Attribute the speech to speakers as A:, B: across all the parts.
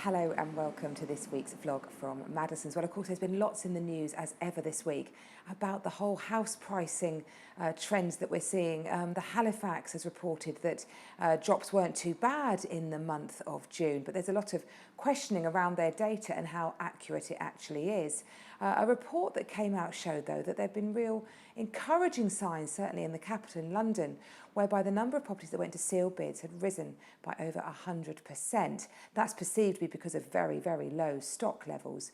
A: Hello and welcome to this week's vlog from Maddisons. Well, of course, there's been lots in the news as ever this week about the whole house pricing trends that we're seeing. The Halifax has reported that drops weren't too bad in the month of June, but there's a lot of questioning around their data and how accurate it actually is. A report that came out showed, though, that there have been real encouraging signs, certainly in the capital in London, whereby the number of properties that went to sealed bids had risen by over 100%. That's perceived to be because of very, very low stock levels.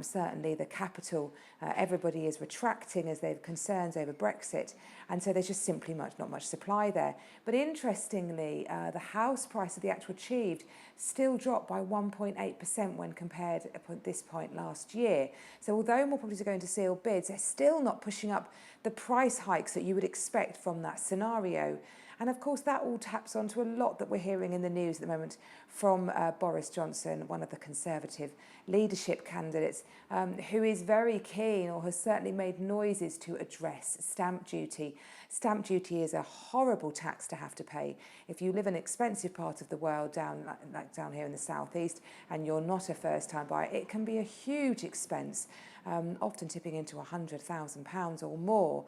A: Certainly the capital, everybody is retracting as they have concerns over Brexit, and so there's just simply not much supply there. But interestingly, the house price of the actual achieved still dropped by 1.8% when compared at this point last year. So although more properties are going to sealed bids, they're still not pushing up the price hikes that you would expect from that scenario. And of course, that all taps onto a lot that we're hearing in the news at the moment from Boris Johnson, one of the Conservative leadership candidates, who is very keen, or has certainly made noises to address stamp duty. Stamp duty is a horrible tax to have to pay. If you live in an expensive part of the world, like down here in the southeast, and you're not a first-time buyer, it can be a huge expense, often tipping into £100,000 or more.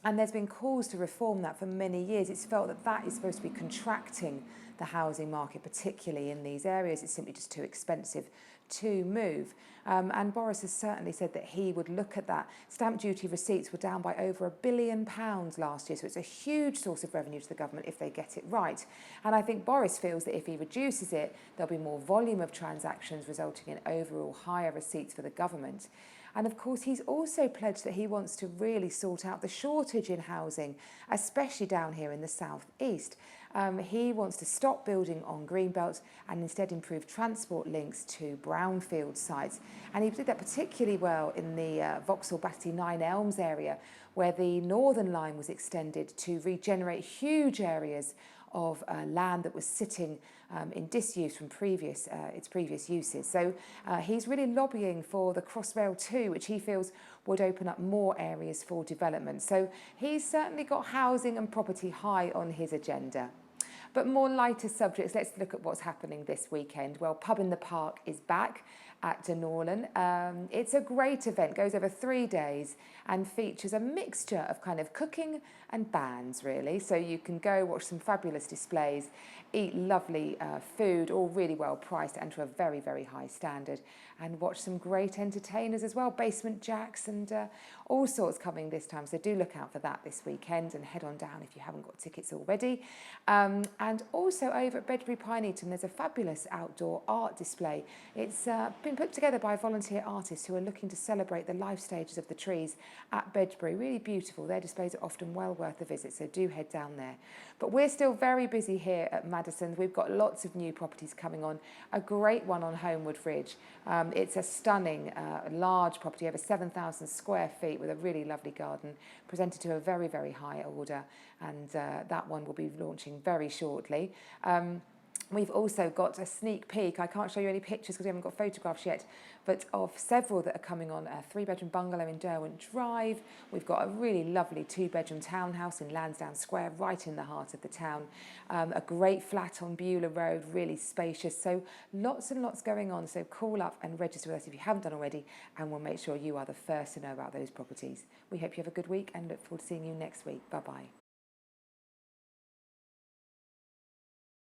A: And there's been calls to reform that for many years. It's felt that that is supposed to be contracting the housing market, particularly in these areas. It's simply just too expensive to move. And Boris has certainly said that he would look at that. Stamp duty receipts were down by over £1 billion last year, so it's a huge source of revenue to the government if they get it right. And I think Boris feels that if he reduces it, there'll be more volume of transactions, resulting in overall higher receipts for the government. And of course, he's also pledged that he wants to really sort out the shortage in housing, especially down here in the southeast. He wants to stop building on greenbelts and instead improve transport links to brownfield sites. And he did that particularly well in the Vauxhall Battersea Nine Elms area, where the Northern Line was extended to regenerate huge areas of land that was sitting in disuse from its previous uses. So he's really lobbying for the Crossrail 2, which he feels would open up more areas for development. So he's certainly got housing and property high on his agenda. But more lighter subjects, let's look at what's happening this weekend. Well, Pub in the Park is back at Dunorlan. It's a great event, goes over 3 days and features a mixture of kind of cooking and bands, really. So you can go watch some fabulous displays, eat lovely food, all really well priced and to a very, very high standard, and watch some great entertainers as well, Basement Jacks and all sorts coming this time. So do look out for that this weekend and head on down if you haven't got tickets already. And also over at Bedbury Pineaton, there's a fabulous outdoor art display. It's been put together by volunteer artists who are looking to celebrate the life stages of the trees at Bedbury. Really beautiful. Their displays are often well worth a visit, so do head down there. But we're still very busy here at Maddisons. We've got lots of new properties coming on. A great one on Homewood Ridge. It's a stunning, large property, over 7,000 square feet with a really lovely garden, presented to a very, very high order, and that one will be launching very shortly. We've also got a sneak peek. I can't show you any pictures because we haven't got photographs yet, but of several that are coming on. A 3-bedroom bungalow in Derwent Drive. We've got a really lovely 2-bedroom townhouse in Lansdowne Square, right in the heart of the town. A great flat on Beulah Road, really spacious. So lots and lots going on. So call up and register with us if you haven't done already, and we'll make sure you are the first to know about those properties. We hope you have a good week and look forward to seeing you next week. Bye-bye.